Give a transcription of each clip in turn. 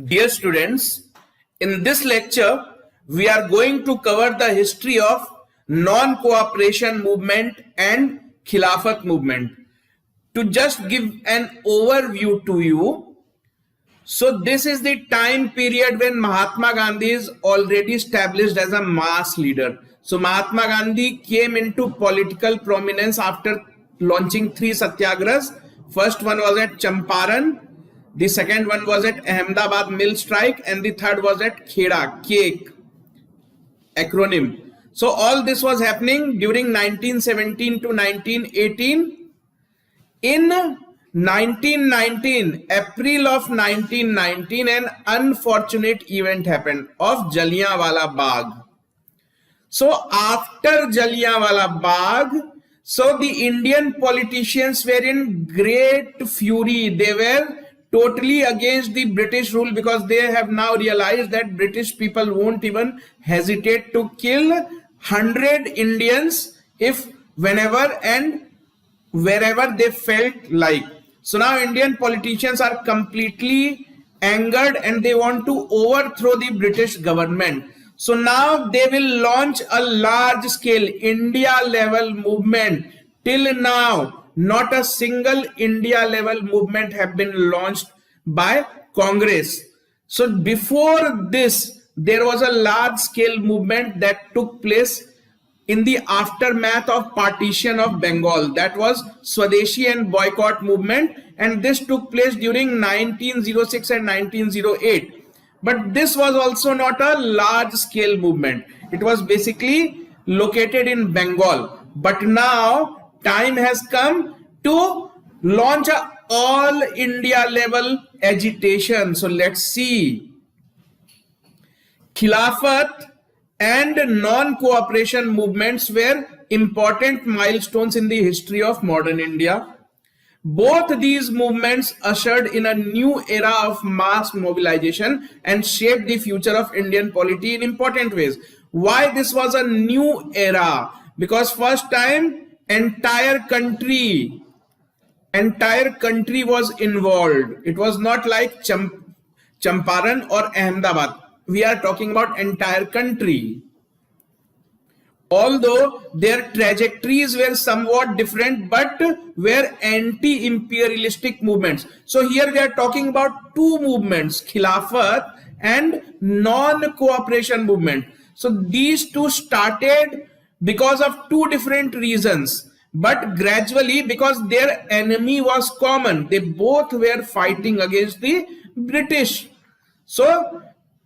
Dear students, in this lecture, we are going to cover the history of non-cooperation movement and Khilafat movement. To just give an overview to you, so this is the time period when Mahatma Gandhi is already established as a mass leader. So Mahatma Gandhi came into political prominence after launching 3 satyagrahas. First one was at Champaran, the second one was at Ahmedabad mill strike, and the third was at Kheda, Cake acronym. So all this was happening during 1917 to 1918. In 1919, April of 1919, an unfortunate event happened of Jallianwala Bagh. So after Jallianwala Bagh, so the Indian politicians were in great fury. They were totally against the British rule because they have now realized that British people won't even hesitate to kill 100 Indians if whenever and wherever they felt like. So now Indian politicians are completely angered and they want to overthrow the British government. So now they will launch a large scale India level movement. Till now, not a single India level movement have been launched by Congress. So before this, there was a large scale movement that took place in the aftermath of partition of Bengal. That was Swadeshi and boycott movement, and this took place during 1906 and 1908. But this was also not a large scale movement. It was basically located in Bengal. But now time has come to launch a all India level agitation. So let's see. Khilafat and non-cooperation movements were important milestones in the history of modern India. Both these movements ushered in a new era of mass mobilization and shaped the future of Indian polity in important ways. Why this was a new era? Because first time entire country was involved. It was not like Champaran or Ahmedabad. We are talking about entire country. Although their trajectories were somewhat different, but were anti-imperialistic movements. So here we are talking about two movements, Khilafat and non-cooperation movement. So these two started because of two different reasons, but gradually because their enemy was common. They both were fighting against the British. So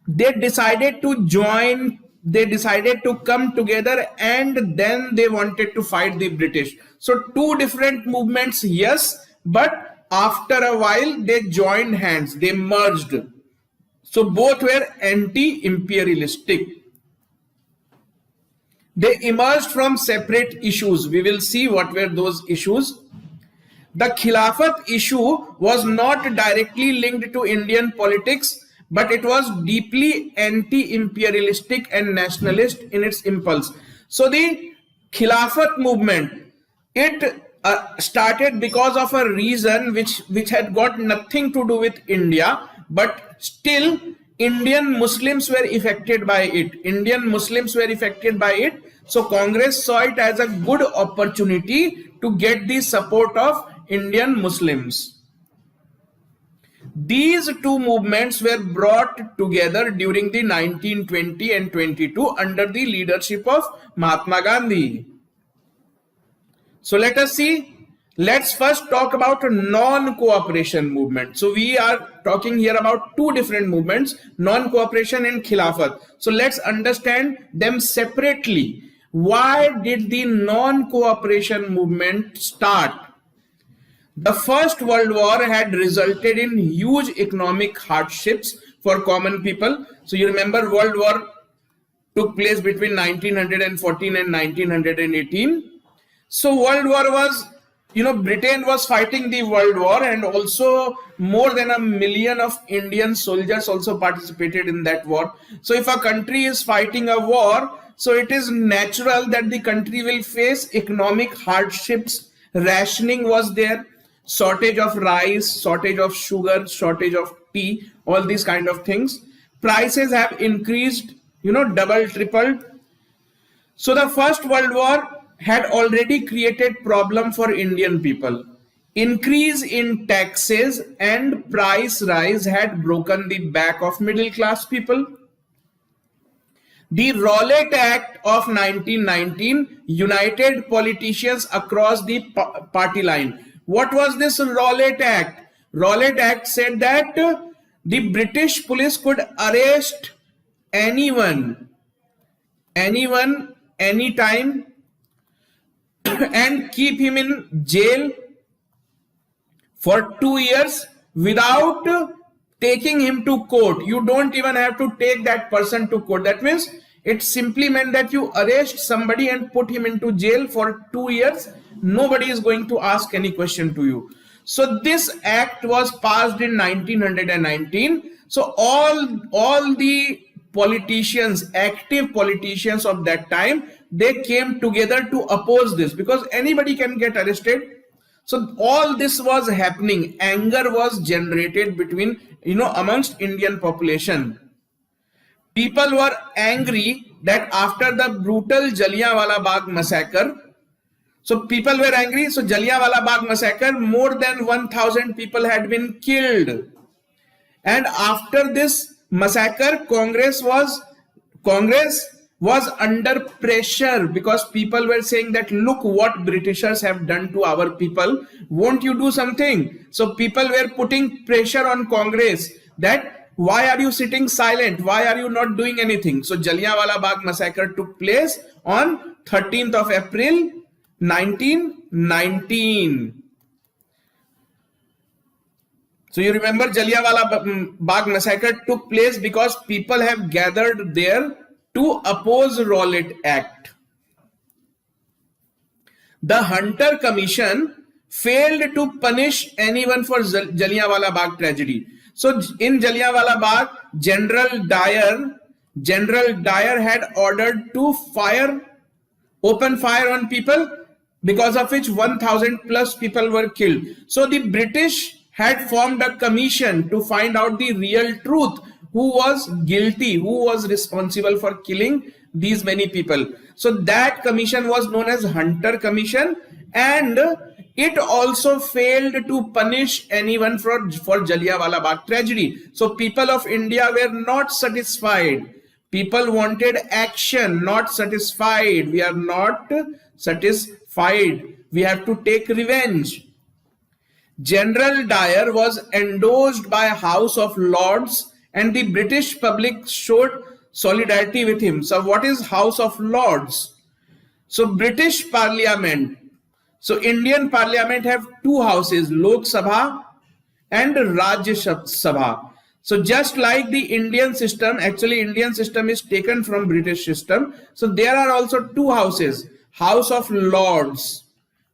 they decided to join. They decided to come together and then they wanted to fight the British. So two different movements, yes, but after a while they joined hands, they merged. So both were anti-imperialistic. They emerged from separate issues. We will see what were those issues. The Khilafat issue was not directly linked to Indian politics, but it was deeply anti-imperialistic and nationalist in its impulse. So the Khilafat movement, it started because of a reason which had got nothing to do with India, but still Indian Muslims were affected by it. Indian Muslims were affected by it. So Congress saw it as a good opportunity to get the support of Indian Muslims. These two movements were brought together during the 1920 and 22 under the leadership of Mahatma Gandhi. So let us see. Let's first talk about a non-cooperation movement. So we are talking here about two different movements, non-cooperation and Khilafat. So let's understand them separately. Why did the non-cooperation movement start? The First World War had resulted in huge economic hardships for common people. So you remember World War took place between 1914 and 1918. So World War was, Britain was fighting the World War, and also more than 1 million of Indian soldiers also participated in that war. So if a country is fighting a war, so it is natural that the country will face economic hardships. Rationing was there, shortage of rice, shortage of sugar, shortage of tea, all these kind of things. Prices have increased, double, tripled. So the First World War had already created problem for Indian people. Increase in taxes and price rise had broken the back of middle class people. The Rowlatt Act of 1919 united politicians across the party line. What was this Rowlatt Act? Rowlatt Act said that the British police could arrest anyone, anytime, and keep him in jail for 2 years without taking him to court. You don't even have to take that person to court. That means it simply meant that you arrest somebody and put him into jail for 2 years. Nobody is going to ask any question to you. So this act was passed in 1919. So all the politicians, active politicians of that time, they came together to oppose this, because anybody can get arrested. So all this was happening. Anger was generated between, amongst Indian population. People were angry that after the brutal Jallianwala Bagh massacre, so people were angry. So Jallianwala Bagh massacre, more than 1,000 people had been killed. And after this massacre, Congress was under pressure, because people were saying that, look what Britishers have done to our people, won't you do something? So people were putting pressure on Congress that, why are you sitting silent? Why are you not doing anything? So Jallianwala Bagh massacre took place on 13th of April 1919. So you remember Jallianwala Bagh massacre took place because people have gathered there to oppose Rowlatt Act. The Hunter Commission failed to punish anyone for Jallianwala Bagh tragedy. So in Jallianwala Bagh, General Dyer had ordered to open fire on people, because of which 1,000 plus people were killed. So the British had formed a commission to find out the real truth, who was guilty, who was responsible for killing these many people. So that commission was known as Hunter Commission, and it also failed to punish anyone for Jallianwala Bagh tragedy. So people of India were not satisfied. People wanted action, not satisfied. We are not satisfied. We have to take revenge. General Dyer was endorsed by House of Lords, and the British public showed solidarity with him. So what is House of Lords? So British Parliament. So Indian Parliament have two houses, Lok Sabha and Rajya Sabha. So just like the Indian system, actually Indian system is taken from British system. So there are also two houses, House of Lords,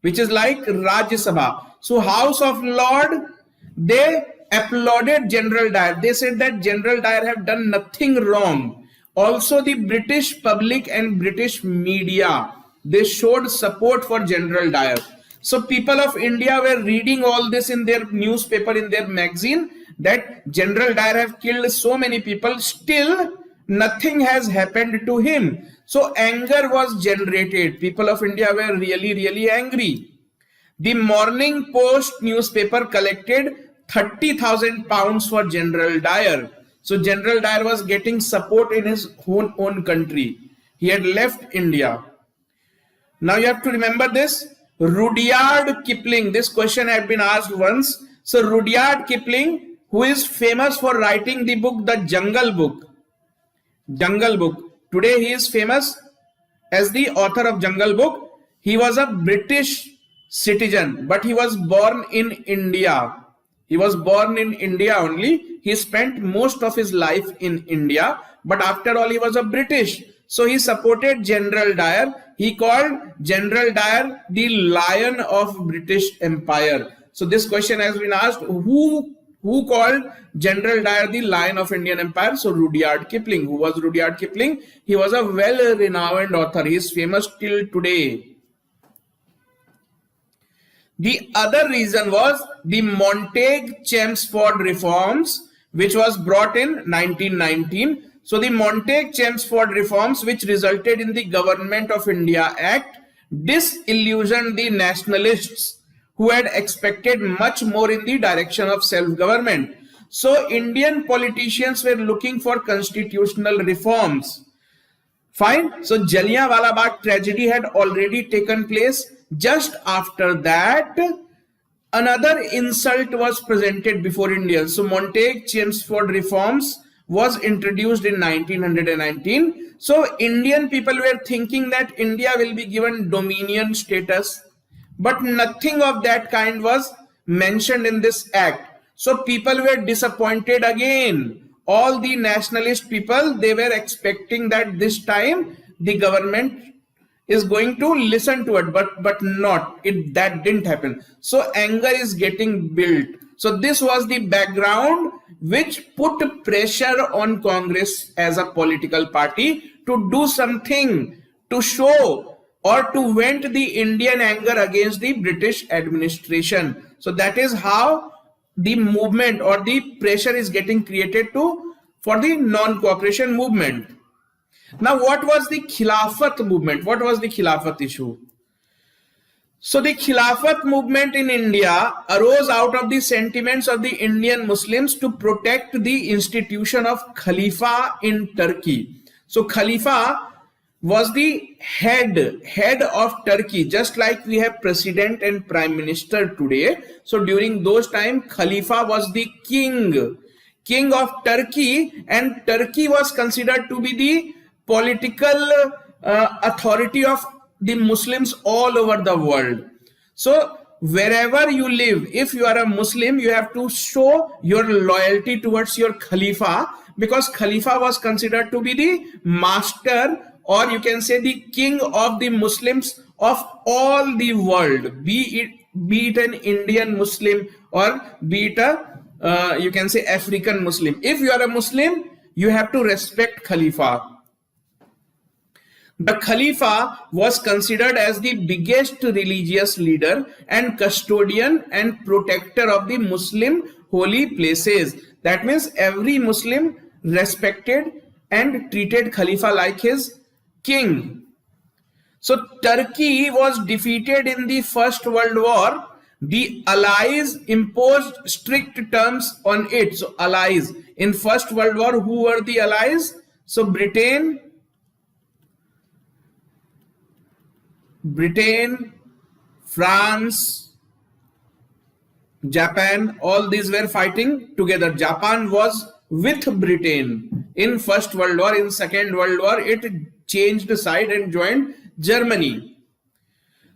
which is like Rajya Sabha. So House of Lord, they applauded General Dyer. They said that General Dyer have done nothing wrong. Also the British public and British media, they showed support for General Dyer. So people of India were reading all this in their newspaper, in their magazine, that General Dyer have killed so many people, still nothing has happened to him. So anger was generated. People of India were really, really angry. The Morning Post newspaper collected 30,000 pounds for General Dyer. So General Dyer was getting support in his own country. He had left India. Now you have to remember this. Rudyard Kipling, this question had been asked once. So Rudyard Kipling, who is famous for writing the book, The Jungle Book. Today he is famous as the author of Jungle Book. He was a British citizen, but he was born in India. He was born in India only. He spent most of his life in India, but after all he was a British. So he supported General Dyer. He called General Dyer the Lion of British Empire. So this question has been asked, who called General Dyer the Lion of Indian Empire? So Rudyard Kipling. Who was Rudyard Kipling? He was a well-renowned author. He is famous till today. The other reason was the Montague-Chelmsford reforms, which was brought in 1919. So the Montague-Chelmsford reforms, which resulted in the Government of India Act, disillusioned the nationalists who had expected much more in the direction of self-government. So Indian politicians were looking for constitutional reforms. Fine. So Jallianwala Bagh tragedy had already taken place. Just after that, another insult was presented before Indians. So Montague-Chelmsford reforms was introduced in 1919. So Indian people were thinking that India will be given dominion status, but nothing of that kind was mentioned in this act. So people were disappointed again. All the nationalist people, they were expecting that this time the government is going to listen to it, but not. That didn't happen. So anger is getting built. So this was the background which put pressure on Congress as a political party to do something to show or to vent the Indian anger against the British administration. So that is how the movement or the pressure is getting created for the non-cooperation movement. Now, what was the Khilafat movement? What was the Khilafat issue? So the Khilafat movement in India arose out of the sentiments of the Indian Muslims to protect the institution of Khalifa in Turkey. So Khalifa was the head of Turkey, just like we have president and prime minister today. So during those time, Khalifa was the king of Turkey, and Turkey was considered to be the political authority of the Muslims all over the world. So wherever you live, if you are a Muslim, you have to show your loyalty towards your Khalifa, because Khalifa was considered to be the master, or you can say the king of the Muslims of all the world, be it an Indian Muslim or be it a you can say African Muslim. If you are a Muslim, you have to respect Khalifa. The Khalifa was considered as the biggest religious leader and custodian and protector of the Muslim holy places. That means every Muslim respected and treated Khalifa like his king. So Turkey was defeated in the First World War. The Allies imposed strict terms on it. So Allies in First World War, who were the Allies? So Britain, France, Japan, all these were fighting together. Japan was with Britain in First World War. In Second World War, it changed side and joined Germany.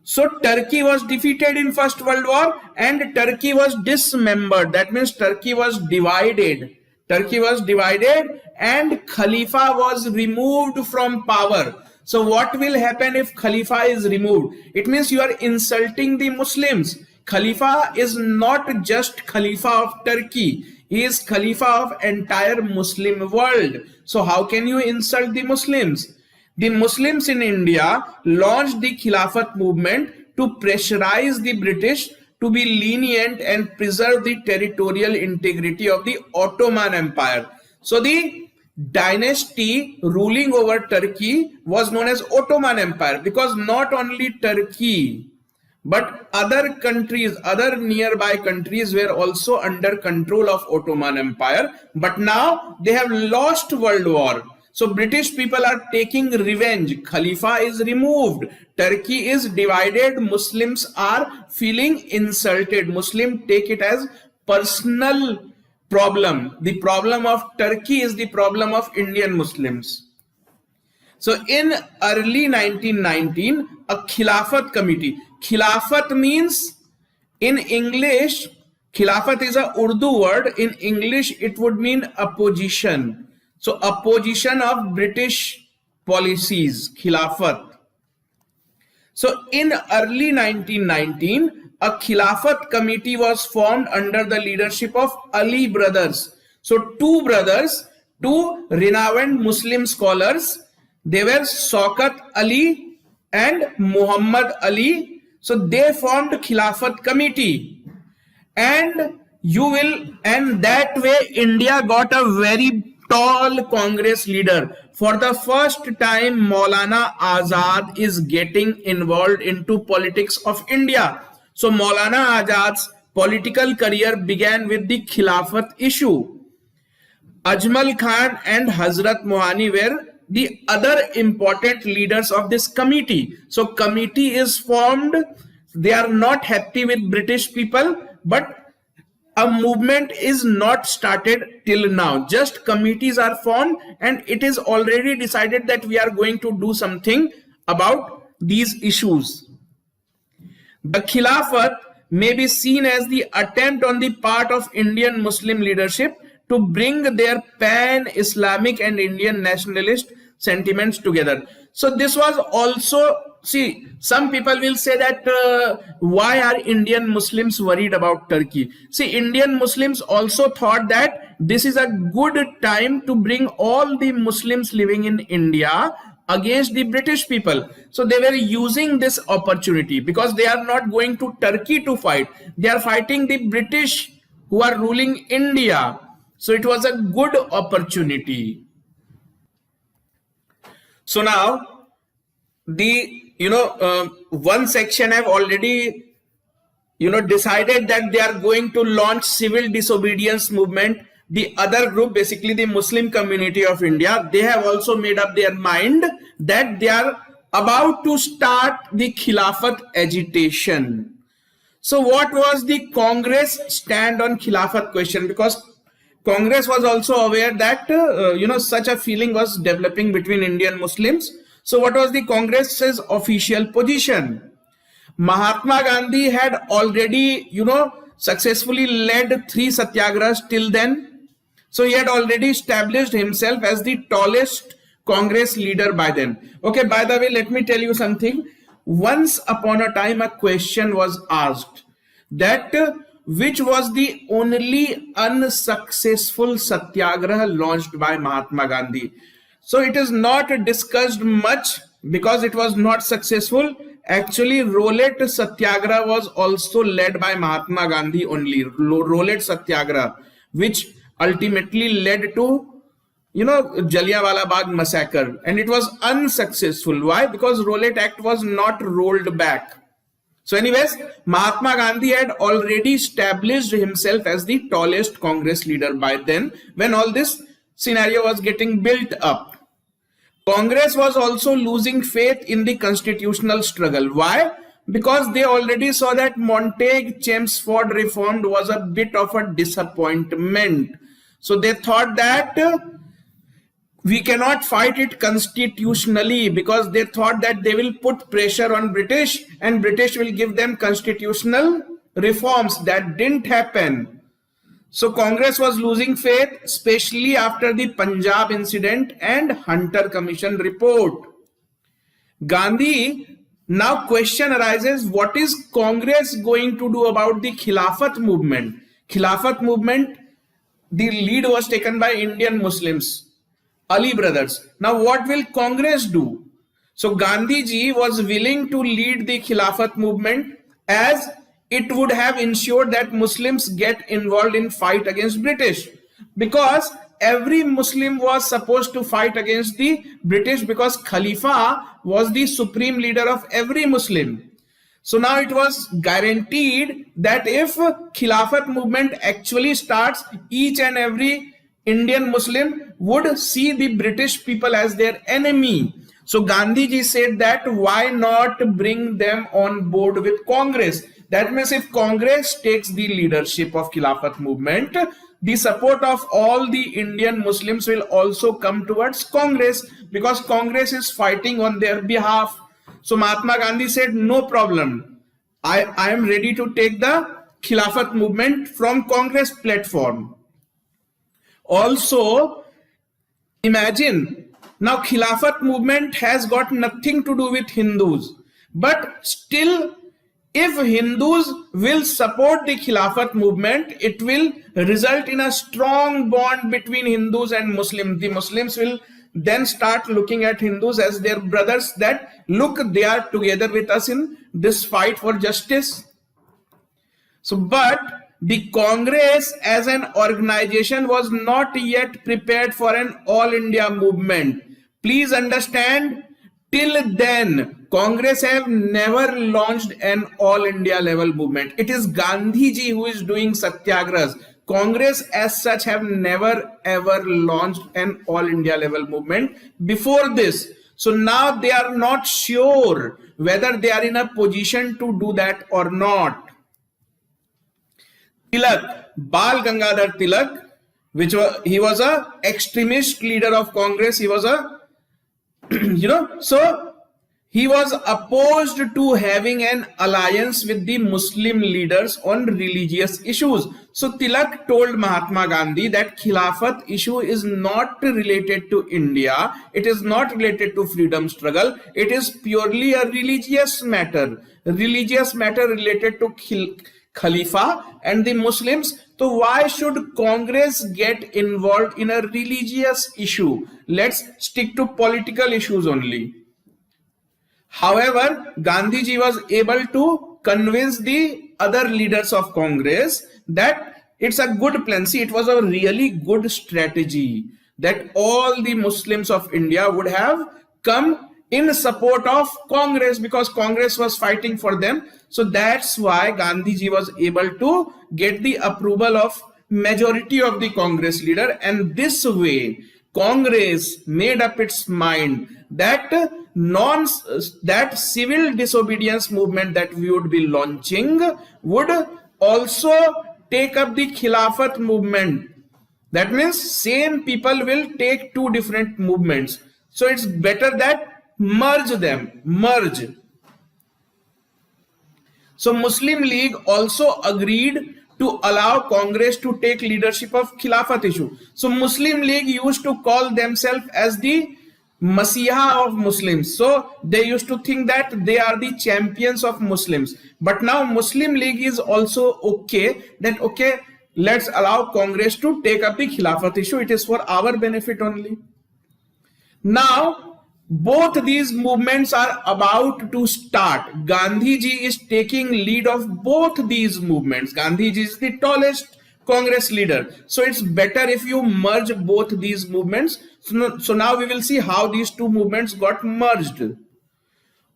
So Turkey was defeated in First World War and Turkey was dismembered. That means Turkey was divided. Turkey was divided and Khalifa was removed from power. So what will happen if Khalifa is removed? It means you are insulting the Muslims. Khalifa is not just Khalifa of Turkey. He is Khalifa of entire Muslim world. So how can you insult the Muslims? The Muslims in India launched the Khilafat movement to pressurize the British to be lenient and preserve the territorial integrity of the Ottoman Empire. So the dynasty ruling over Turkey was known as Ottoman Empire, because not only Turkey but other countries, other nearby countries were also under control of Ottoman Empire. But now they have lost World War. So British people are taking revenge. Khalifa is removed. Turkey is divided. Muslims are feeling insulted. Muslims take it as personal problem. The problem of Turkey is the problem of Indian Muslims. So in early 1919, a Khilafat committee. Khilafat means in English, Khilafat is a Urdu word. In English, it would mean opposition. So opposition of British policies, Khilafat. So in early 1919, a Khilafat committee was formed under the leadership of Ali brothers. So two brothers, two renowned Muslim scholars. They were Shaukat Ali and Muhammad Ali. So they formed Khilafat committee. And you will, and that way India got a very tall Congress leader. For the first time, Maulana Azad is getting involved into politics of India. So Maulana Azad's political career began with the Khilafat issue. Ajmal Khan and Hazrat Mohani were the other important leaders of this committee. So committee is formed. They are not happy with British people, but a movement is not started till now. Just committees are formed and it is already decided that we are going to do something about these issues. The Khilafat may be seen as the attempt on the part of Indian Muslim leadership to bring their pan-Islamic and Indian nationalist sentiments together. So this was also, see, some people will say that why are Indian Muslims worried about Turkey? See, Indian Muslims also thought that this is a good time to bring all the Muslims living in India against the British people. So they were using this opportunity because they are not going to Turkey to fight. They are fighting the British who are ruling India. So it was a good opportunity. So now the one section have already decided that they are going to launch civil disobedience movement. The other group, basically the Muslim community of India, they have also made up their mind that they are about to start the Khilafat agitation. So what was the Congress stand on Khilafat question? Because Congress was also aware that such a feeling was developing between Indian Muslims. So what was the Congress's official position? Mahatma Gandhi had already successfully led 3 satyagrahas till then. So he had already established himself as the tallest Congress leader by then. Okay, by the way, let me tell you something. Once upon a time, a question was asked that which was the only unsuccessful satyagraha launched by Mahatma Gandhi. So it is not discussed much because it was not successful. Actually, Rolet Satyagraha was also led by Mahatma Gandhi only. Rolet Satyagraha, which ultimately led to Jallianwala Bagh massacre, and it was unsuccessful. Why? Because Rolet Act was not rolled back. So anyways, Mahatma Gandhi had already established himself as the tallest Congress leader by then when all this scenario was getting built up. Congress was also losing faith in the constitutional struggle. Why? Because they already saw that Montague-Chelmsford reform was a bit of a disappointment. So they thought that we cannot fight it constitutionally, because they thought that they will put pressure on British and British will give them constitutional reforms. That didn't happen. So Congress was losing faith, especially after the Punjab incident and Hunter Commission report. Gandhi, now question arises, what is Congress going to do about the Khilafat movement? Khilafat movement, the lead was taken by Indian Muslims, Ali brothers. Now what will Congress do? So Gandhi ji was willing to lead the Khilafat movement, as it would have ensured that Muslims get involved in fight against British, because every Muslim was supposed to fight against the British, because Khalifa was the supreme leader of every Muslim. So now it was guaranteed that if Khilafat movement actually starts, each and every Indian Muslim would see the British people as their enemy. So Gandhi ji said that why not bring them on board with Congress? That means if Congress takes the leadership of Khilafat movement, the support of all the Indian Muslims will also come towards Congress, because Congress is fighting on their behalf. So Mahatma Gandhi said, no problem. I am ready to take the Khilafat movement from Congress platform. Also, imagine, now Khilafat movement has got nothing to do with Hindus, but still, if Hindus will support the Khilafat movement, it will result in a strong bond between Hindus and Muslims. The Muslims will then start looking at Hindus as their brothers, that look, they are together with us in this fight for justice. So, but the Congress as an organization was not yet prepared for an all India movement. Please understand, till then, Congress have never launched an all India level movement. It is Gandhi ji who is doing satyagrahas. Congress as such have never ever launched an all India level movement before this. So now they are not sure whether they are in a position to do that or not. Tilak, Bal Gangadhar Tilak, he was a extremist leader of Congress. He was a so he was opposed to having an alliance with the Muslim leaders on religious issues. So Tilak told Mahatma Gandhi that Khilafat issue is not related to India. It is not related to freedom struggle. It is purely a religious matter. Religious matter related to Khalifa and the Muslims. So why should Congress get involved in a religious issue? Let's stick to political issues only. However, Gandhiji was able to convince the other leaders of Congress that it's a good plan. See, it was a really good strategy that all the Muslims of India would have come in support of Congress because Congress was fighting for them. So that's why Gandhiji was able to get the approval of majority of the Congress leader, and this way Congress made up its mind that that civil disobedience movement that we would be launching would also take up the Khilafat movement. That means same people will take two different movements. So it's better that merge them, merge. So Muslim League also agreed to allow Congress to take leadership of Khilafat issue. So Muslim League used to call themselves as the Masiha of Muslims. So they used to think that they are the champions of Muslims. But now Muslim League is also okay that okay, let's allow Congress to take up the Khilafat issue. It is for our benefit only. Now both these movements are about to start. Gandhiji is taking lead of both these movements. Gandhiji is the tallest Congress leader. So it's better if you merge both these movements. So now we will see how these two movements got merged.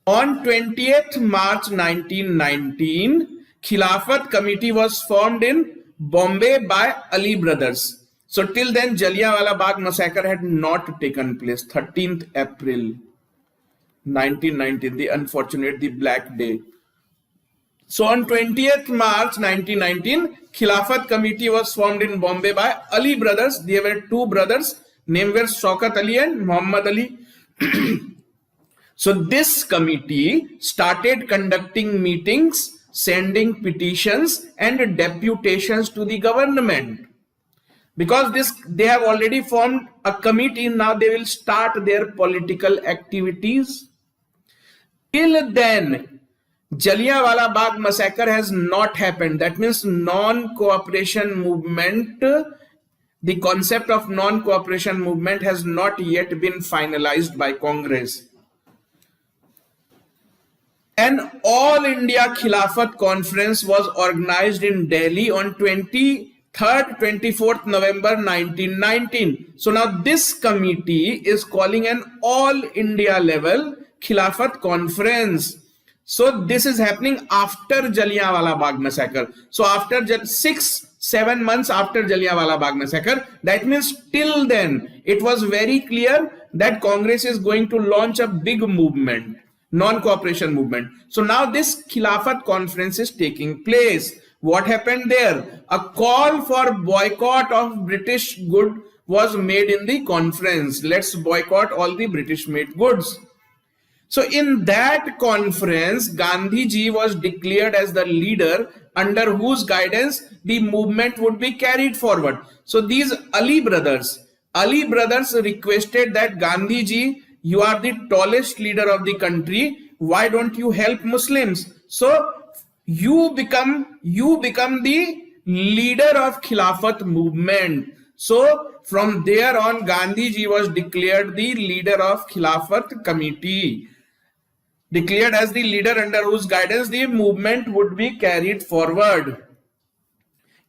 On 20th March 1919, Khilafat Committee was formed in Bombay by Ali brothers. So till then, Jallianwala Bagh massacre had not taken place. 13th April 1919, the unfortunate, the Black Day. So on 20th March 1919, Khilafat Committee was formed in Bombay by Ali brothers. There were two brothers, named were Shaukat Ali and Muhammad Ali. So this committee started conducting meetings, sending petitions and deputations to the government. Because they have already formed a committee, now they will start their political activities. Till then, Jallianwala Bagh massacre has not happened. That means non-cooperation movement, the concept of non-cooperation movement has not yet been finalized by Congress. An All India Khilafat Conference was organized in Delhi on 24th November 1919. So now this committee is calling an all India level Khilafat Conference. So this is happening after Jallianwala Bagh massacre. So after 6-7 months after Jallianwala Bagh massacre, that means till then it was very clear that Congress is going to launch a big movement, non-cooperation movement. So now this Khilafat Conference is taking place. What happened there? A call for boycott of British goods was made in the conference. Let's boycott all the British made goods. So in that conference, Gandhiji was declared as the leader under whose guidance the movement would be carried forward. So these Ali brothers requested that Gandhiji, you are the tallest leader of the country. Why don't you help Muslims? So you become the leader of Khilafat movement. So from there on, Gandhiji was declared the leader of Khilafat committee, declared as the leader under whose guidance the movement would be carried forward.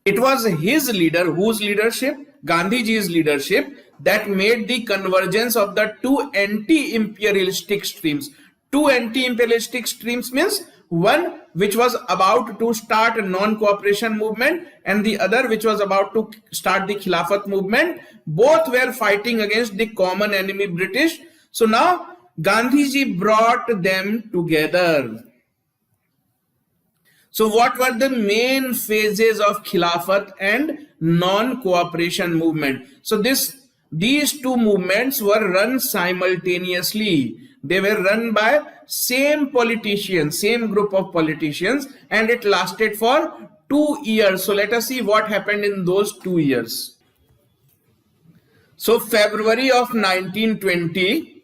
It was his leader, whose leadership? Gandhiji's leadership, that made the convergence of the two anti-imperialistic streams. Two anti-imperialistic streams means one which was about to start a non-cooperation movement and the other which was about to start the Khilafat movement. Both were fighting against the common enemy British. So now Gandhiji brought them together. So what were the main phases of Khilafat and non-cooperation movement? So these two movements were run simultaneously. They were run by same politicians, same group of politicians, and it lasted for 2 years. So let us see what happened in those 2 years. So February of 1920,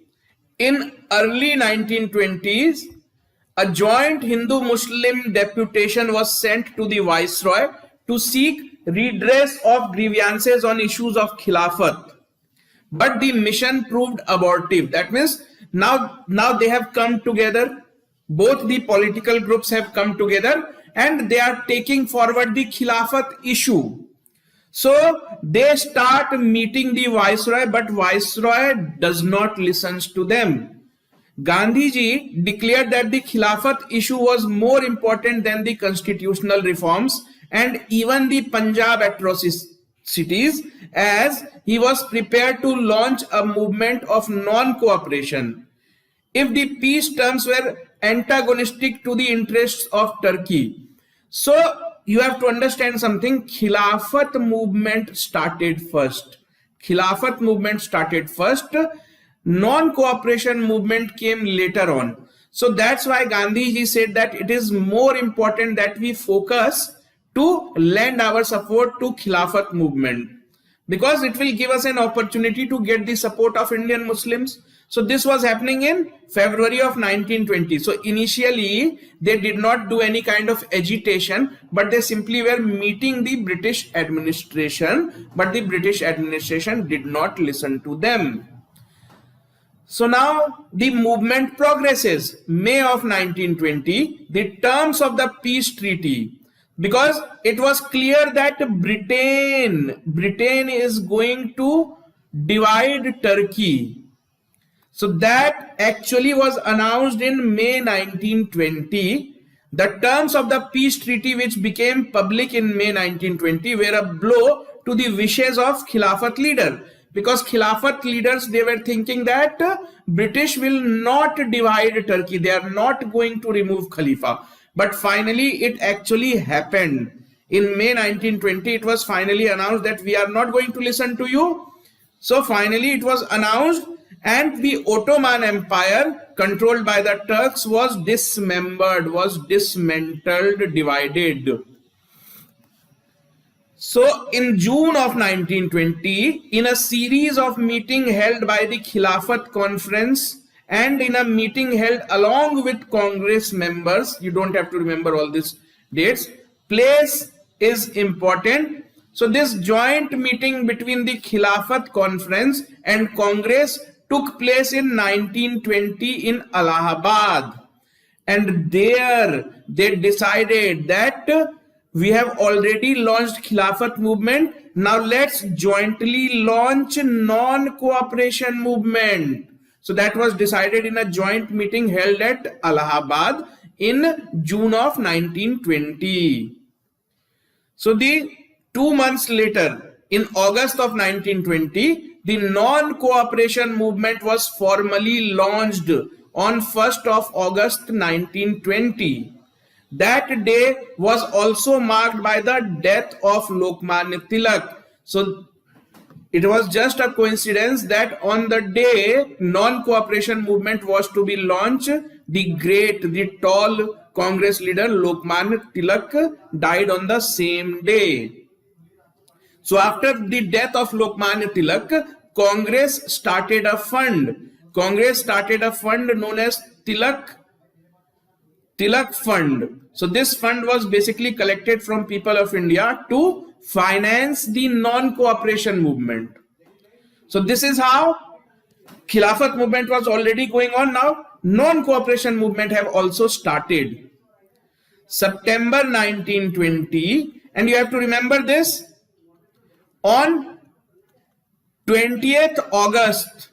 in early 1920s, a joint Hindu-Muslim deputation was sent to the Viceroy to seek redress of grievances on issues of Khilafat. But the mission proved abortive. That means now they have come together. Both the political groups have come together and they are taking forward the Khilafat issue. So they start meeting the Viceroy, but Viceroy does not listen to them. Gandhiji declared that the Khilafat issue was more important than the constitutional reforms and even the Punjab atrocities, as he was prepared to launch a movement of non-cooperation if the peace terms were antagonistic to the interests of Turkey. So you have to understand something. Khilafat movement started first. Khilafat movement started first. Non-cooperation movement came later on. So that's why Gandhiji said that it is more important that we focus to lend our support to Khilafat movement, because it will give us an opportunity to get the support of Indian Muslims. So this was happening in February of 1920. So initially they did not do any kind of agitation, but they simply were meeting the British administration, but the British administration did not listen to them. So now the movement progresses. May of 1920, the terms of the peace treaty, because it was clear that Britain is going to divide Turkey. So that actually was announced in May 1920. The terms of the peace treaty, which became public in May 1920, were a blow to the wishes of Khilafat leader. Because Khilafat leaders, they were thinking that British will not divide Turkey. They are not going to remove Khalifa. But finally, it actually happened. In May 1920, it was finally announced that we are not going to listen to you. So finally, it was announced and the Ottoman Empire, controlled by the Turks, was dismembered, was dismantled, divided. So in June of 1920, in a series of meetings held by the Khilafat Conference and in a meeting held along with Congress members, you don't have to remember all these dates, place is important. So this joint meeting between the Khilafat Conference and Congress took place in 1920 in Allahabad. And there they decided that we have already launched Khilafat movement. Now let's jointly launch non-cooperation movement. So that was decided in a joint meeting held at Allahabad in June of 1920. So the 2 months later, in August of 1920, the non-cooperation movement was formally launched on 1st of August 1920. That day was also marked by the death of Lokmanya Tilak. So it was just a coincidence that on the day non-cooperation movement was to be launched, the tall Congress leader Lokmanya Tilak died on the same day. So after the death of Lokmanya Tilak, Congress started a fund. Congress started a fund known as Tilak Fund. So this fund was basically collected from people of India to finance the non-cooperation movement. So this is how Khilafat movement was already going on. Now non-cooperation movement have also started. September 1920, And you have to remember this, on 20th August,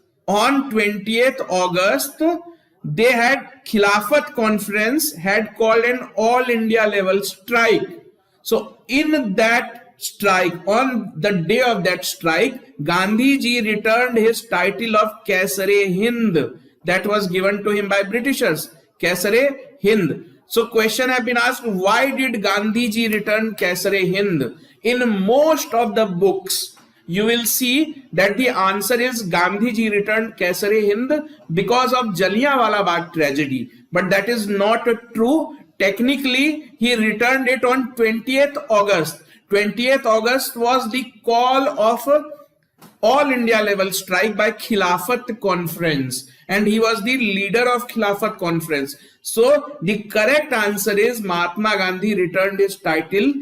they had Khilafat conference had called an all India level strike. So in that strike, on the day of that strike, Gandhi ji returned his title of Kaisar-e-Hind that was given to him by Britishers, Kaisar-e-Hind. So question have been asked, why did Gandhi ji return Kaisar-e-Hind? In most of the books, you will see that the answer is Gandhi ji returned Kaisar-e-Hind because of Jallianwala Bagh tragedy. But that is not true. Technically, he returned it on 20th August. 20th August was the call of all India level strike by Khilafat conference, and he was the leader of Khilafat conference. So the correct answer is Mahatma Gandhi returned his title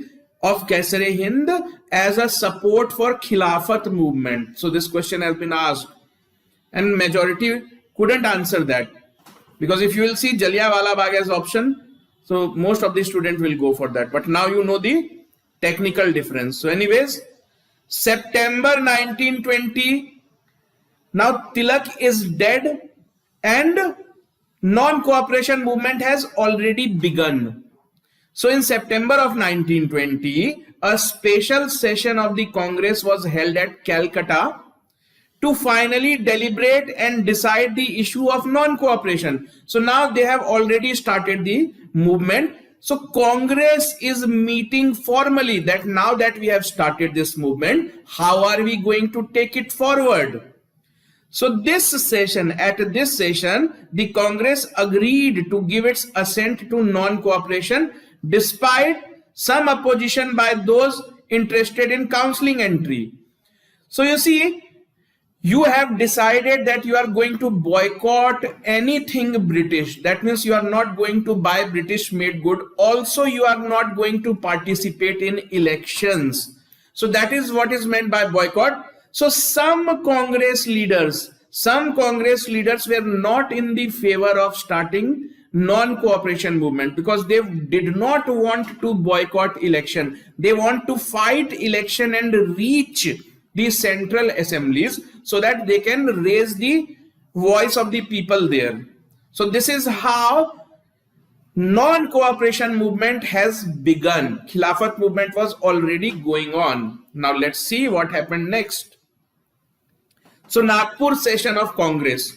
of Kaisar-e-Hind as a support for Khilafat movement. So this question has been asked, and majority couldn't answer that, because if you will see Jallianwala Bagh as option, so most of the students will go for that. But now you know the technical difference. So anyways, September 1920, now Tilak is dead and non-cooperation movement has already begun. So in September of 1920, a special session of the Congress was held at Calcutta to finally deliberate and decide the issue of non-cooperation. So now they have already started the movement. So Congress is meeting formally that now that we have started this movement, how are we going to take it forward? So this session, the Congress agreed to give its assent to non-cooperation despite some opposition by those interested in counseling entry. So you see, you have decided that you are going to boycott anything British. That means you are not going to buy British made good. Also, you are not going to participate in elections. So that is what is meant by boycott. So some Congress leaders were not in the favor of starting non-cooperation movement because they did not want to boycott election. They want to fight election and reach the central assemblies so that they can raise the voice of the people there. So this is how non-cooperation movement has begun. Khilafat movement was already going on. Now let's see what happened next. So Nagpur session of Congress.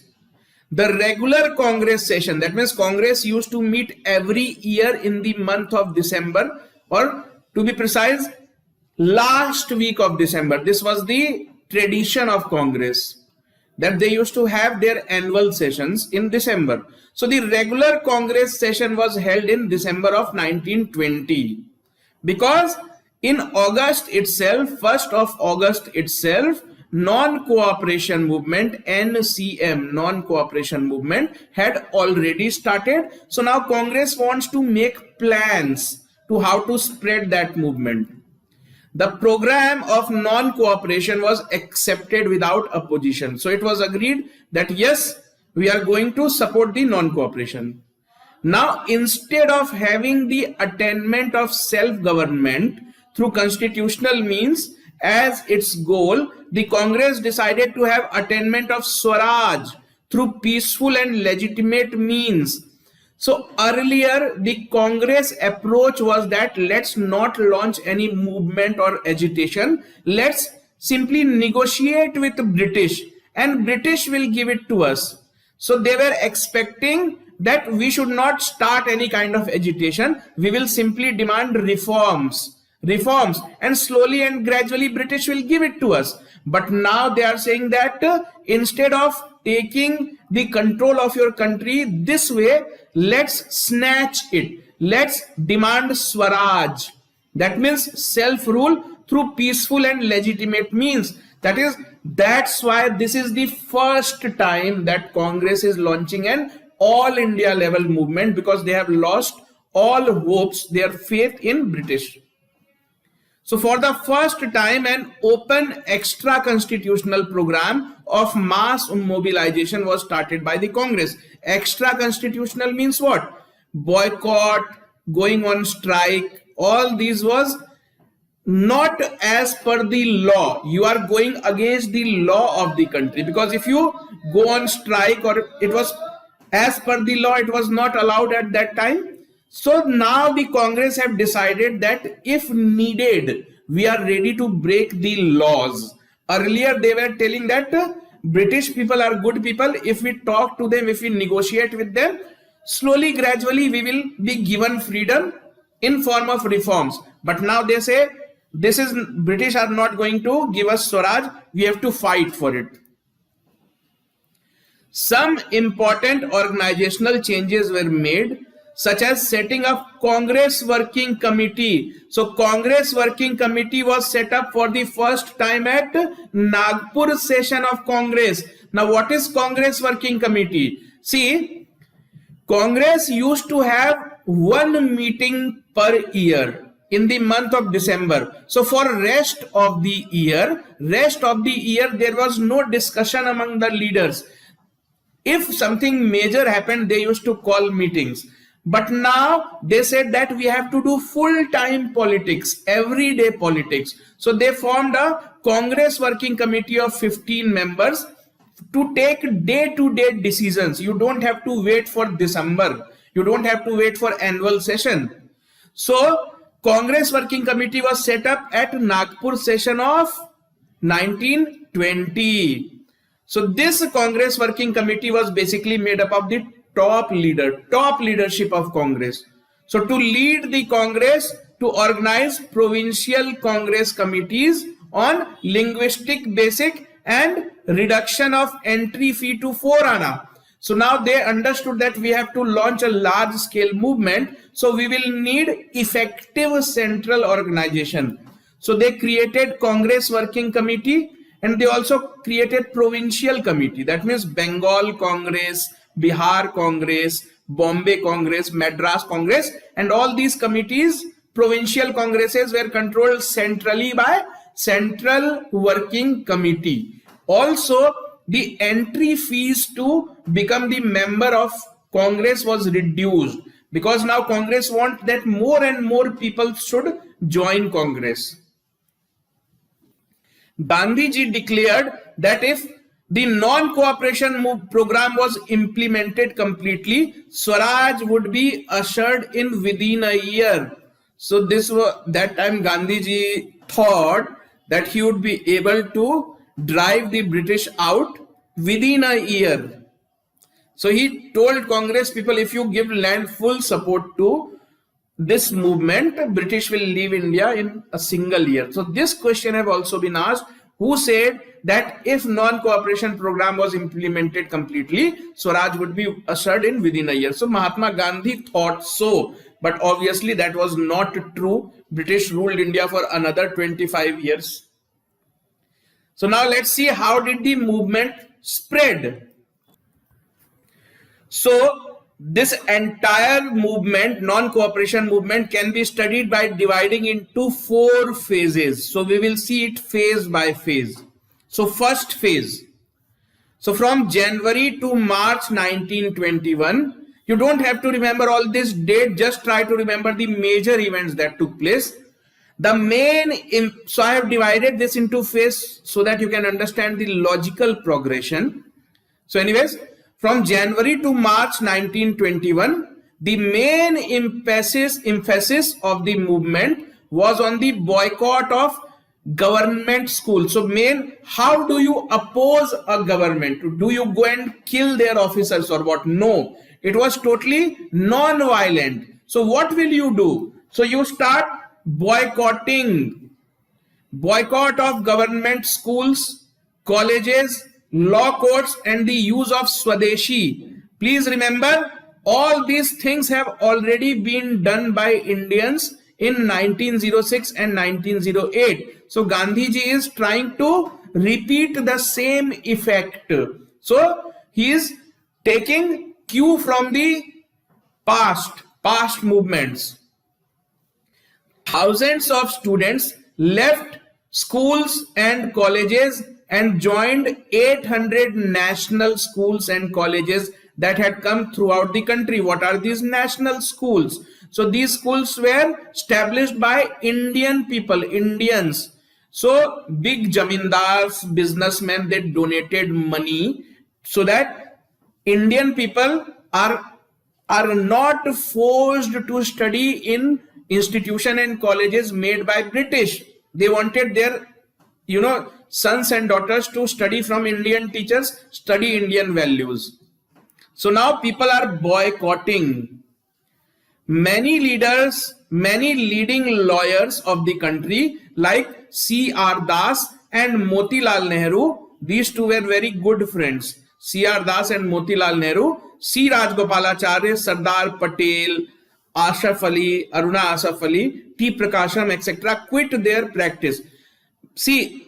The regular Congress session, that means Congress used to meet every year in the month of December, or to be precise, last week of December. This was the tradition of Congress, that they used to have their annual sessions in December. So the regular Congress session was held in December of 1920 because in August itself, 1st of August itself, non-cooperation movement, NCM, non-cooperation movement had already started. So now Congress wants to make plans to how to spread that movement. The program of non-cooperation was accepted without opposition. So it was agreed that yes, we are going to support the non-cooperation. Now, instead of having the attainment of self-government through constitutional means as its goal, the Congress decided to have attainment of Swaraj through peaceful and legitimate means. So earlier, the Congress approach was that let's not launch any movement or agitation. Let's simply negotiate with the British and British will give it to us. So they were expecting that we should not start any kind of agitation. We will simply demand reforms, and slowly and gradually British will give it to us. But now they are saying that instead of taking the control of your country this way, let's snatch it. Let's demand Swaraj. That means self-rule through peaceful and legitimate means. That's why this is the first time that Congress is launching an all India level movement, because they have lost all hopes, their faith in British. So for the first time, an open extra constitutional program of mass mobilization was started by the Congress. Extra constitutional means what? Boycott, going on strike, all these was not as per the law. You are going against the law of the country, because if you go on strike, or it was as per the law, it was not allowed at that time. So now the Congress have decided that if needed, we are ready to break the laws. Earlier they were telling that British people are good people. If we talk to them, if we negotiate with them, slowly, gradually, we will be given freedom in form of reforms. But now they say, this is British are not going to give us Swaraj. We have to fight for it. Some important organizational changes were made, such as setting up Congress Working Committee. So Congress Working Committee was set up for the first time at Nagpur session of Congress. Now what is Congress Working Committee? See, Congress used to have one meeting per year in the month of December. So for rest of the year, there was no discussion among the leaders. If something major happened, they used to call meetings. But now they said that we have to do full-time politics, everyday politics. So they formed a Congress Working Committee of 15 members to take day-to-day decisions. You don't have to wait for December. You don't have to wait for annual session. So Congress Working Committee was set up at Nagpur session of 1920. So this Congress Working Committee was basically made up of the top leadership of Congress. So to lead the Congress, to organize provincial Congress committees on linguistic basic and reduction of entry fee to 4 Anna. So now they understood that we have to launch a large scale movement. So we will need effective central organization. So they created Congress Working Committee, and they also created provincial committee. That means Bengal Congress, Bihar Congress, Bombay Congress, Madras Congress, and all these committees, provincial congresses, were controlled centrally by Central Working Committee. Also, the entry fees to become the member of Congress was reduced, because now Congress wants that more and more people should join Congress. Gandhiji declared that if the non-cooperation program was implemented completely, Swaraj would be ushered in within a year. So this was that time Gandhiji thought that he would be able to drive the British out within a year. So he told Congress people, if you give land full support to this movement, British will leave India in a single year. So this question have also been asked, who said that if non-cooperation program was implemented completely, Swaraj would be ushered in within a year. So Mahatma Gandhi thought so, but obviously that was not true. British ruled India for another 25 years. So now let's see, how did the movement spread? So this entire movement, non-cooperation movement, can be studied by dividing into 4 phases. So we will see it phase by phase. So first phase. So from January to March 1921, you don't have to remember all this date, just try to remember the major events that took place. The main, so I have divided this into phase so that you can understand the logical progression. So anyways, from January to March 1921, the main emphasis of the movement was on the boycott of government schools. So how do you oppose a government? Do you go and kill their officers or what? No, it was totally non-violent. So what will you do? So you start boycott of government schools, colleges, law courts, and the use of Swadeshi. Please remember, all these things have already been done by Indians in 1906 and 1908. So Gandhiji is trying to repeat the same effect. So he is taking cue from the past movements. Thousands of students left schools and colleges and joined 800 national schools and colleges that had come throughout the country. What are these national schools? So these schools were established by Indian people, Indians. So big jamindars, businessmen, they donated money so that Indian people are not forced to study in institution and colleges made by British. They wanted their, sons and daughters to study from Indian teachers, study Indian values. So now people are boycotting. Many leaders, many leading lawyers of the country like C.R. Das and Motilal Nehru, these two were very good friends. C.R. Das and Motilal Nehru, C. Rajgopalacharya, Sardar Patel, Ashraf Ali, Aruna Asaf Ali, T. Prakasham, etc. quit their practice. See,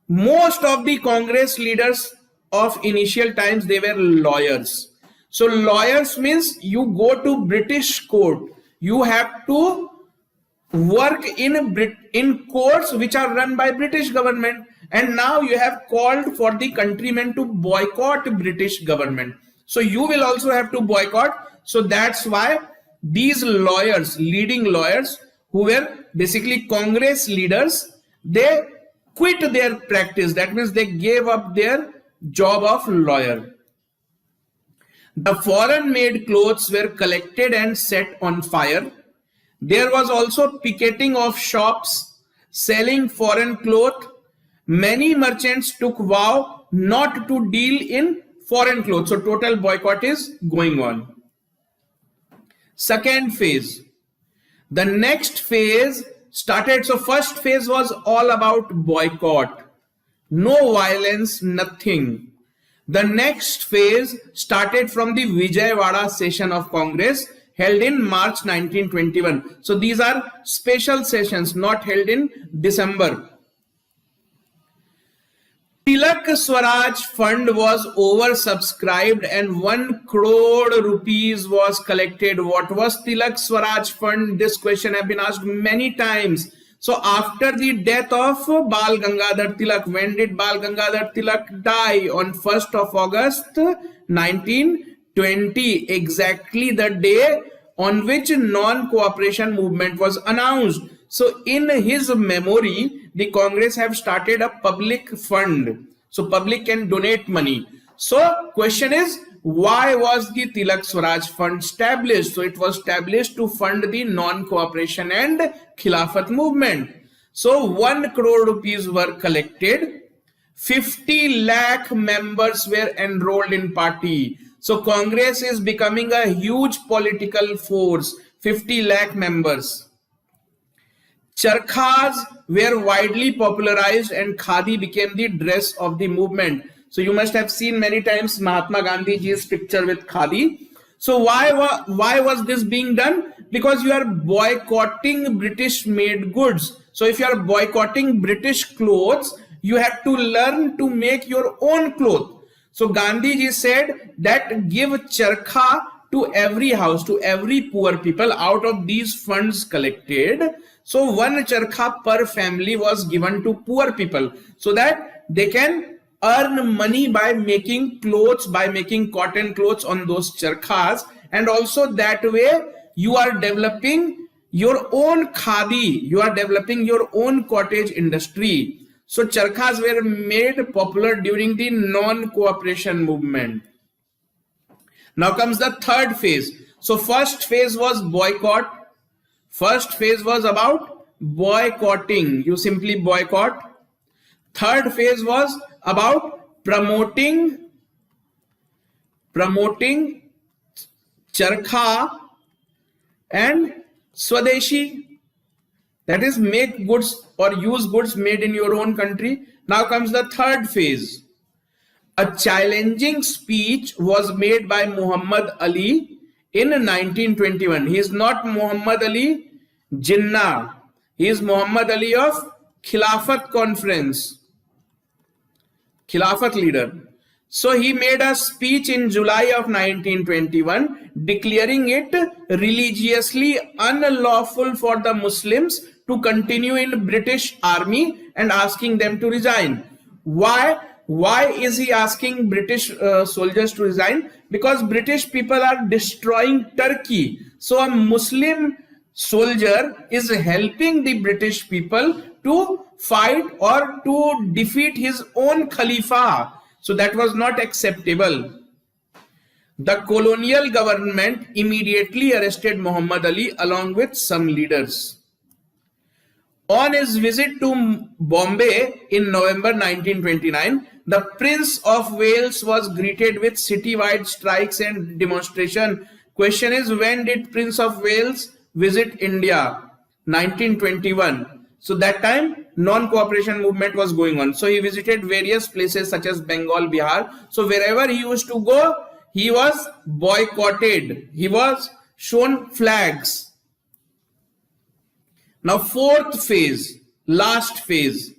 most of the Congress leaders of initial times, they were lawyers. So lawyers means you go to British court. You have to work in courts which are run by British government. And now you have called for the countrymen to boycott British government. So you will also have to boycott. So that's why these lawyers, leading lawyers who were basically Congress leaders, they quit their practice. That means they gave up their job of lawyer. The foreign made clothes were collected and set on fire. There was also picketing of shops selling foreign cloth. Many merchants took vow not to deal in foreign clothes. So total boycott is going on. Second phase. The next phase started. So first phase was all about boycott. No violence, nothing. The next phase started from the Vijayawada session of Congress held in March 1921. So these are special sessions not held in December. Tilak Swaraj Fund was oversubscribed and 1 crore rupees was collected. What was Tilak Swaraj Fund? This question has been asked many times. So after the death of Bal Gangadhar Tilak, when did Bal Gangadhar Tilak die? On 1st of August 1920, exactly the day on which non-cooperation movement was announced. So in his memory, the Congress have started a public fund. So public can donate money. So question is, why was the Tilak Swaraj Fund established? So it was established to fund the non-cooperation and Khilafat movement. So 1 crore rupees were collected. 50 lakh members were enrolled in party. So Congress is becoming a huge political force. 50 lakh members. Charkhas were widely popularized and khadi became the dress of the movement. So you must have seen many times Mahatma Gandhi's picture with khadi. So why was this being done? Because you are boycotting British made goods. So if you are boycotting British clothes, you have to learn to make your own clothes. So Gandhiji said that give charkha to every house, to every poor people out of these funds collected. So 1 charkha per family was given to poor people so that they can earn money by making clothes, by making cotton clothes on those charkhas. And also that way you are developing your own khadi, you are developing your own cottage industry. So charkhas were made popular during the non-cooperation movement. Now comes the third phase. So first phase was boycott. First phase was about boycotting. You simply boycott. Third phase was about promoting charkha and swadeshi, that is make goods or use goods made in your own country. Now comes the third phase. A challenging speech was made by Muhammad Ali in 1921. He is not Muhammad Ali Jinnah. He is Muhammad Ali of Khilafat Conference, Khilafat leader. So he made a speech in July of 1921 declaring it religiously unlawful for the Muslims to continue in British army and asking them to resign. Why is he asking British soldiers to resign? Because British people are destroying Turkey. So a Muslim soldier is helping the British people to fight or to defeat his own Khalifa. So that was not acceptable. The colonial government immediately arrested Muhammad Ali along with some leaders. On his visit to Bombay in November 1929, the Prince of Wales was greeted with citywide strikes and demonstration. Question is, when did Prince of Wales visit India? 1921. So that time non-cooperation movement was going on. So he visited various places such as Bengal, Bihar. So wherever he used to go, he was boycotted. He was shown flags. Now fourth phase, last phase.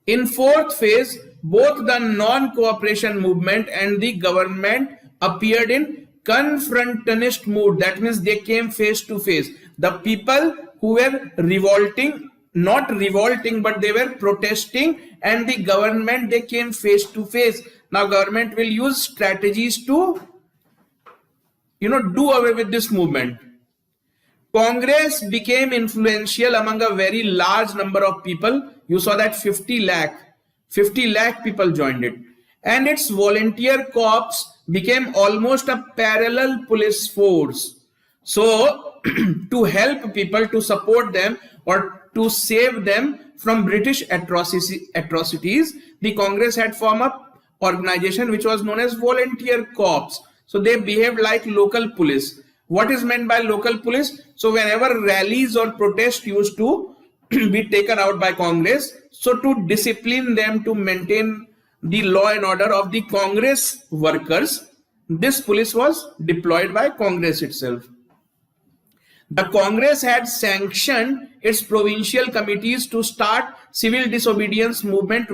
In fourth phase, both the non-cooperation movement and the government appeared in confrontationist mood. That means they came face to face. The people who were revolting, not revolting, but they were protesting, and the government, they came face to face. Now government will use strategies to, do away with this movement. Congress became influential among a very large number of people. You saw that 50 lakh people joined it. And its volunteer corps became almost a parallel police force. So to help people, to support them or to save them from British atrocities, the Congress had formed an organization which was known as volunteer corps. So they behaved like local police. What is meant by local police? So whenever rallies or protests used to be taken out by Congress, so to discipline them, to maintain the law and order of the Congress workers, this police was deployed by Congress itself. The Congress had sanctioned its provincial committees to start civil disobedience movement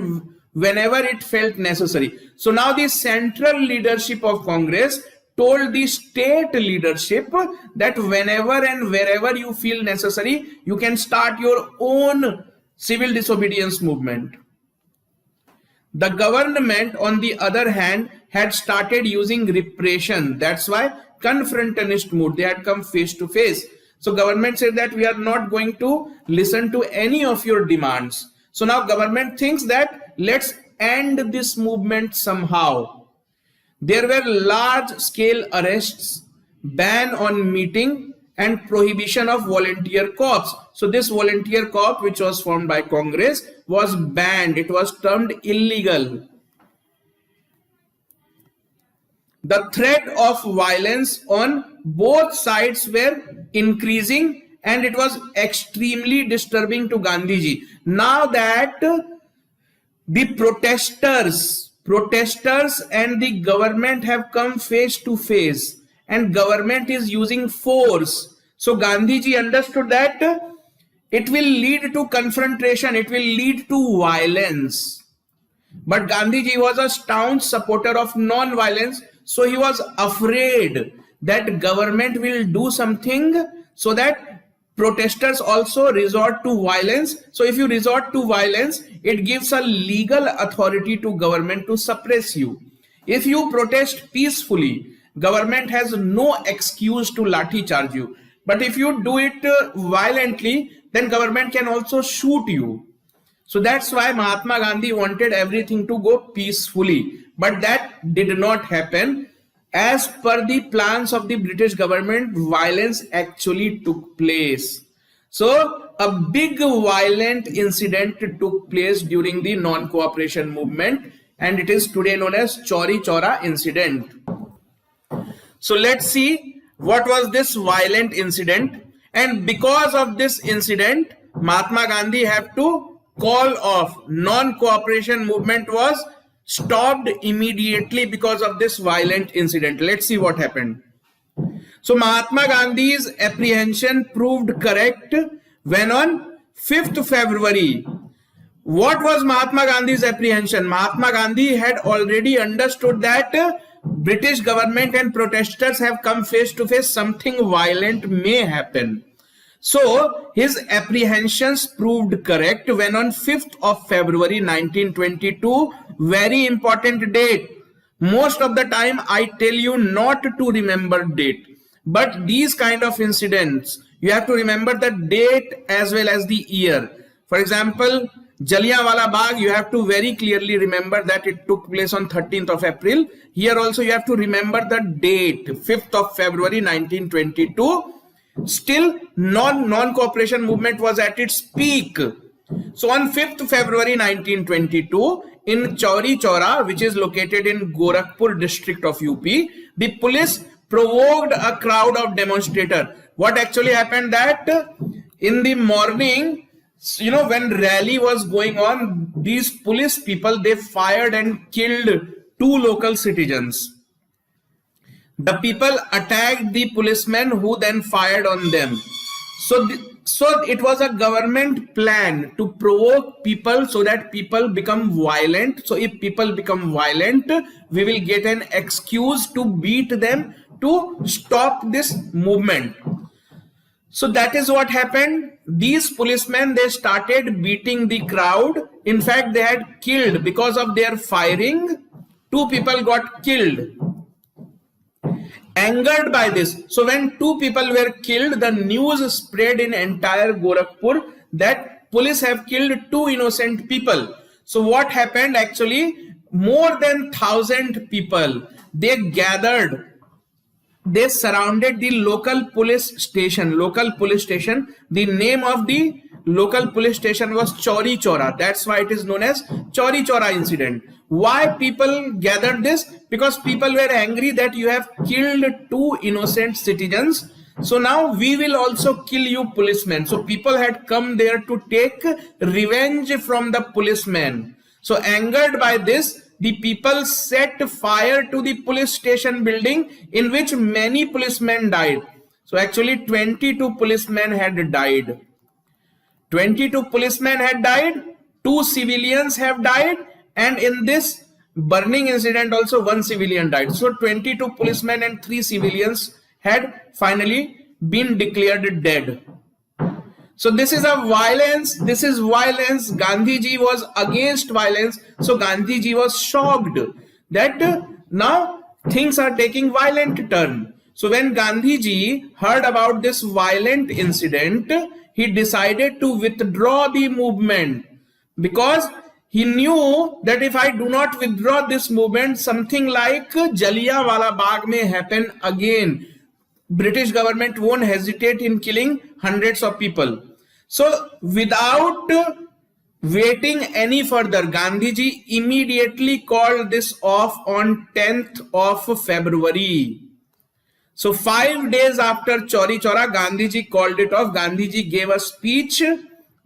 whenever it felt necessary. So now the central leadership of Congress told the state leadership that whenever and wherever you feel necessary, you can start your own civil disobedience movement. The government, on the other hand, had started using repression. That's why confrontationist mood, they had come face to face. So government said that we are not going to listen to any of your demands. So now government thinks that let's end this movement somehow. There were large-scale arrests, ban on meeting, and prohibition of volunteer corps. So this volunteer corps, which was formed by Congress, was banned. It was termed illegal. The threat of violence on both sides were increasing, and it was extremely disturbing to Gandhiji. Now that the protesters and the government have come face to face and government is using force. So Gandhiji understood that it will lead to confrontation, it will lead to violence. But Gandhiji was a staunch supporter of non-violence, so he was afraid that government will do something so that protesters also resort to violence. So if you resort to violence, it gives a legal authority to government to suppress you. If you protest peacefully, government has no excuse to lathi charge you. But if you do it violently, then government can also shoot you. So that's why Mahatma Gandhi wanted everything to go peacefully. But that did not happen. As per the plans of the British government, violence actually took place. So a big violent incident took place during the non-cooperation movement, and it is today known as Chauri Chaura incident. So let's see what was this violent incident. And because of this incident, Mahatma Gandhi had to call off. Non-cooperation movement was stopped immediately because of this violent incident. Let's see what happened. So Mahatma Gandhi's apprehension proved correct when on 5th February. What was Mahatma Gandhi's apprehension? Mahatma Gandhi had already understood that British government and protesters have come face to face, something violent may happen. So his apprehensions proved correct when on 5th of February 1922, very important date. Most of the time I tell you not to remember date, but these kind of incidents, You have to remember the date as well as the year. For example, Jallianwala Bagh, you have to very clearly remember that it took place on 13th of April. Here also you have to remember the date, 5th of February 1922. Still, non-cooperation movement was at its peak. So on 5th February 1922, in Chauri Chaura, which is located in Gorakhpur district of UP, the police provoked a crowd of demonstrators. What actually happened that in the morning, you know, when rally was going on, these police people, they fired and killed 2 local citizens. The people attacked the policemen who then fired on them. So it was a government plan to provoke people so that people become violent. So if people become violent, we will get an excuse to beat them to stop this movement. So that is what happened. These policemen, they started beating the crowd. In fact, they had killed, because of their firing, 2 people got killed. Angered by this, so when 2 people were killed, the news spread in entire Gorakhpur that police have killed 2 innocent people. So what happened actually, more than 1,000 people, they gathered. They surrounded the local police station. The name of the local police station was Chauri Chaura. That's why it is known as Chauri Chaura incident. Why people gathered this? Because people were angry that you have killed 2 innocent citizens. So now we will also kill you policemen. So people had come there to take revenge from the policemen. So angered by this, the people set fire to the police station building, in which many policemen died. So actually 22 policemen had died. 22 policemen had died, 2 civilians have died, and in this burning incident also 1 civilian died. So 22 policemen and 3 civilians had finally been declared dead. So this is a violence, this is violence. Gandhiji was against violence. So Gandhiji was shocked that now things are taking violent turn. So when Gandhiji heard about this violent incident, he decided to withdraw the movement, because he knew that if I do not withdraw this movement, something like Jallianwala Bagh may happen again. British government won't hesitate in killing hundreds of people. So without waiting any further, Gandhiji immediately called this off on 10th of February. So 5 days after Chauri Chaura, Gandhiji called it off. Gandhiji gave a speech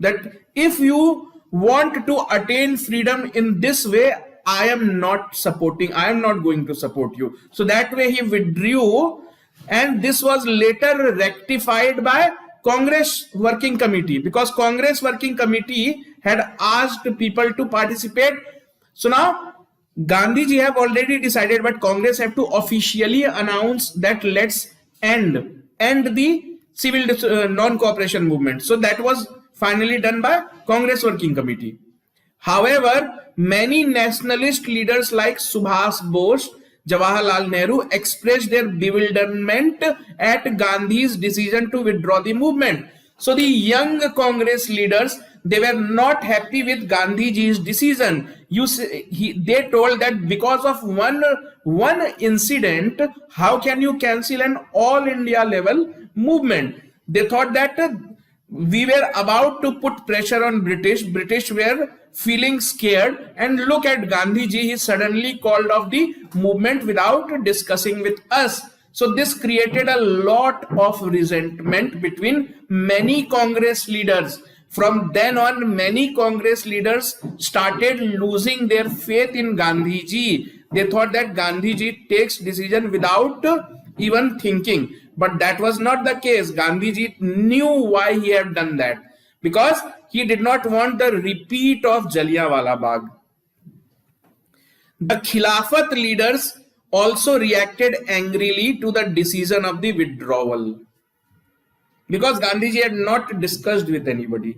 that if you want to attain freedom in this way, I am not going to support you. So that way he withdrew, and this was later rectified by Congress Working Committee, because Congress Working Committee had asked people to participate. So now Gandhiji have already decided, but Congress have to officially announce that let's end the civil non-cooperation movement. So that was finally done by Congress Working Committee. However, many nationalist leaders like Subhas Bose, Jawaharlal Nehru expressed their bewilderment at Gandhi's decision to withdraw the movement. So the young Congress leaders, they were not happy with Gandhiji's decision. They told that because of one incident, how can you cancel an all India level movement? They thought that we were about to put pressure on British were feeling scared, and look at Gandhiji, he suddenly called off the movement without discussing with us. So this created a lot of resentment between many Congress leaders. From then on, many Congress leaders started losing their faith in Gandhiji. They thought that Gandhiji takes decision without even thinking. But that was not the case. Gandhiji knew why he had done that, because he did not want the repeat of Jallianwala Bagh. The Khilafat leaders also reacted angrily to the decision of the withdrawal, because Gandhiji had not discussed with anybody.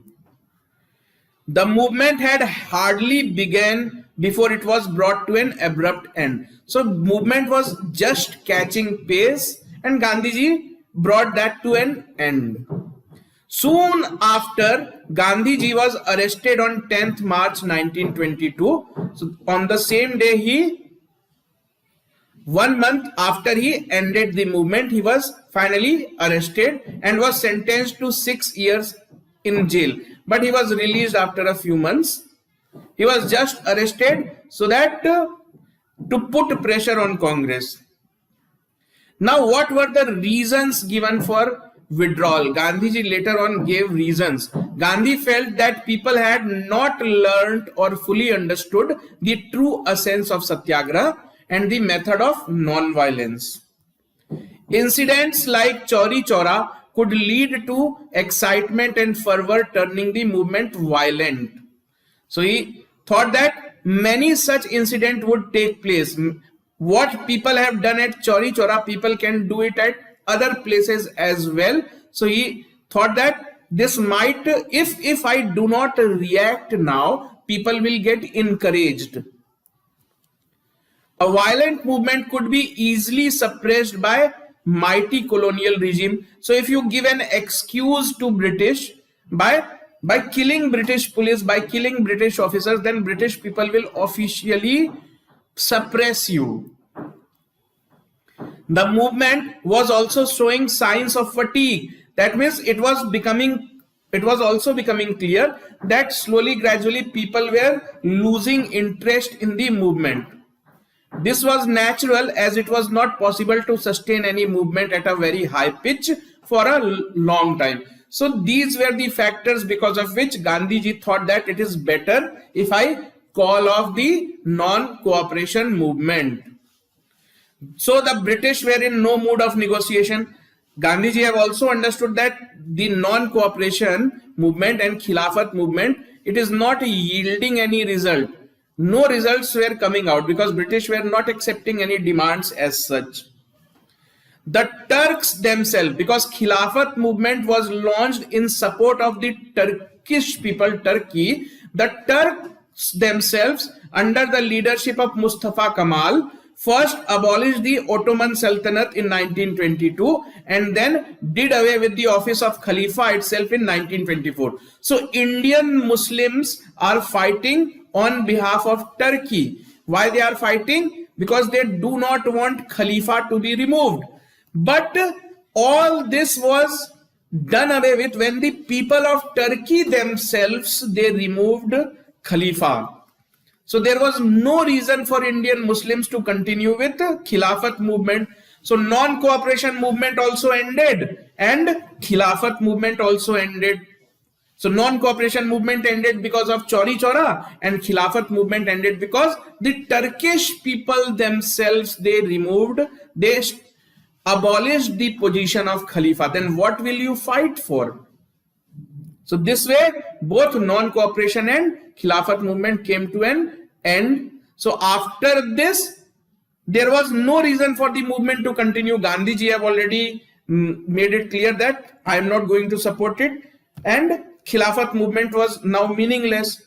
The movement had hardly begun before it was brought to an abrupt end. So movement was just catching pace, and Gandhiji brought that to an end. Soon after, Gandhiji was arrested on 10th March 1922. So on the same day, 1 month after he ended the movement, he was finally arrested and was sentenced to 6 years in jail. But he was released after a few months. He was just arrested so that to put pressure on Congress. Now, what were the reasons given for withdrawal? Gandhiji later on gave reasons. Gandhi felt that people had not learnt or fully understood the true essence of Satyagraha and the method of non-violence. Incidents like Chauri Chaura could lead to excitement and fervor, turning the movement violent. So he thought that many such incidents would take place. What people have done at Chauri Chaura, people can do it at other places as well. So he thought that this might, if I do not react now, people will get encouraged. A violent movement could be easily suppressed by mighty colonial regime. So if you give an excuse to British by killing British police, by killing British officers, then British people will officially suppress you. The movement was also showing signs of fatigue. That means it was also becoming clear that slowly, gradually, people were losing interest in the movement. This was natural, as it was not possible to sustain any movement at a very high pitch for a long time. So these were the factors because of which Gandhiji thought that it is better if I call off the non-cooperation movement. So the British were in no mood of negotiation. Gandhiji have also understood that the non-cooperation movement and Khilafat movement, it is not yielding any result. No results were coming out because British were not accepting any demands as such. The Turks themselves, because Khilafat movement was launched in support of the Turkish people, Turkey, the Turks themselves, under the leadership of Mustafa Kemal, first abolished the Ottoman Sultanate in 1922 and then did away with the office of Khalifa itself in 1924. So Indian Muslims are fighting on behalf of Turkey. Why they are fighting? Because they do not want Khalifa to be removed. But all this was done away with when the people of Turkey themselves, they removed Khalifa. So there was no reason for Indian Muslims to continue with the Khilafat movement. So non-cooperation movement also ended and Khilafat movement also ended. So non-cooperation movement ended because of Chauri Chaura and Khilafat movement ended because the Turkish people themselves, they abolished the position of Khalifa. Then what will you fight for? So this way, both non-cooperation and Khilafat movement came to an end. So after this, there was no reason for the movement to continue. Gandhiji have already made it clear that I am not going to support it, and Khilafat movement was now meaningless.